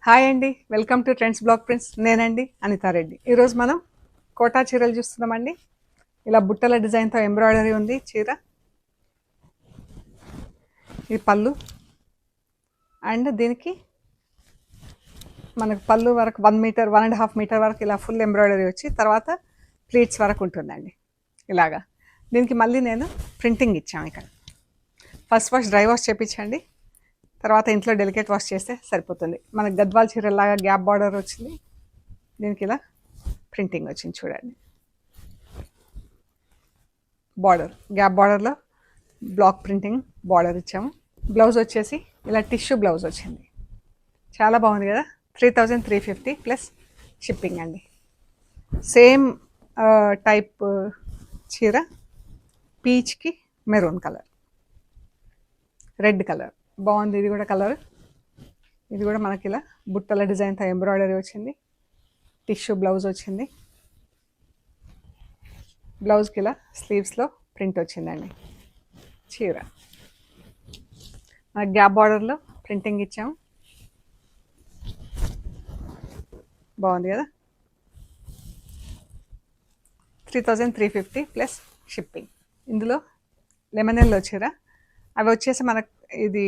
Hi అండి, welcome to trends block prints. నేనండి అనితారెడ్డి. ఈరోజు మనం కోటా చీరలు చూస్తున్నామండి. ఇలా బుట్టల డిజైన్తో ఎంబ్రాయిడరీ ఉంది చీర. ఇది పళ్ళు, అండ్ దీనికి మనకు పళ్ళు వరకు 1 మీటర్ 1.5 మీటర్ వరకు ఇలా ఫుల్ ఎంబ్రాయిడరీ వచ్చి తర్వాత ప్లీట్స్ వరకు ఉంటుందండి. ఇలాగా దీనికి మళ్ళీ నేను ప్రింటింగ్ ఇచ్చాము. ఇక్కడ ఫస్ట్ వాష్ డ్రై వాష్ చేయించండి, తర్వాత ఇంట్లో డెలికేట్ వాష్ చేస్తే సరిపోతుంది. మనకు గద్వాల్ చీరలాగా గ్యాప్ బార్డర్ వచ్చింది, దీనికి ఇలా ప్రింటింగ్ వచ్చింది చూడండి. బార్డర్ గ్యాప్ బార్డర్లో బ్లాక్ ప్రింటింగ్ బార్డర్ ఇచ్చాము. బ్లౌజ్ వచ్చేసి ఇలా టిష్యూ బ్లౌజ్ వచ్చింది, చాలా బాగుంది కదా. 3350 ప్లస్ షిప్పింగ్ అండి. సేమ్ టైప్ చీర, పీచ్కి మెరూన్ కలర్, రెడ్ కలర్ బాగుంది. ఇది కూడా కలర్, ఇది కూడా మనకి ఇలా బుట్టల డిజైన్తో ఎంబ్రాయిడరీ వచ్చింది. టిష్యూ బ్లౌజ్ వచ్చింది. బ్లౌజ్కి ఇలా స్లీవ్స్లో ప్రింట్ వచ్చిందండి. చీర మనకి గ్యాప్ బార్డర్లో ప్రింటింగ్ ఇచ్చాము, బాగుంది కదా. 3350 ప్లస్ షిప్పింగ్. ఇందులో లెమన్ ఎల్లో చీర, అవి వచ్చేసి మనకు ఇది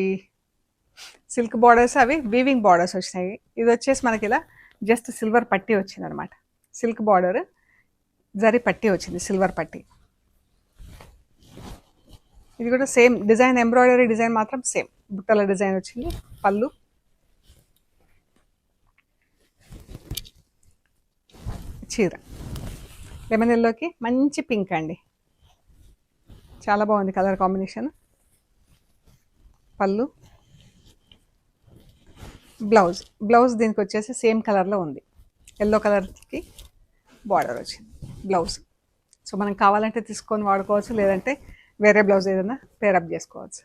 సిల్క్ బార్డర్స్, అవి వీవింగ్ బార్డర్స్ వచ్చినాయి. ఇది వచ్చేసి మనకి ఇలా జస్ట్ సిల్వర్ పట్టీ వచ్చింది అనమాట. సిల్క్ బార్డర్ జరీ పట్టీ వచ్చింది, సిల్వర్ పట్టీ. ఇది కూడా సేమ్ డిజైన్, ఎంబ్రాయిడరీ డిజైన్ మాత్రం సేమ్ బుట్టల డిజైన్ వచ్చింది. పళ్ళు, చీర లెమన్ ఎల్లోకి మంచి పింక్ అండి, చాలా బాగుంది కలర్ కాంబినేషన్. పళ్ళు, బ్లౌజ్ దీనికి వచ్చేసి సేమ్ కలర్లో ఉంది, ఎల్లో కలర్కి బార్డర్ వచ్చింది బ్లౌజ్. సో మనం కావాలంటే తీసుకొని వాడుకోవచ్చు, లేదంటే వేరే బ్లౌజ్ ఏదైనా పేరప్ చేసుకోవచ్చు.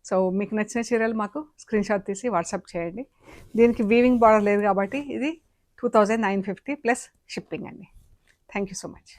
సో మీకు నచ్చిన చీరలు మాకు స్క్రీన్ షాట్ తీసి వాట్సాప్ చేయండి. దీనికి వీవింగ్ బార్డర్ లేదు కాబట్టి ఇది 2950 ప్లస్ షిప్పింగ్ అండి. Thank you so much.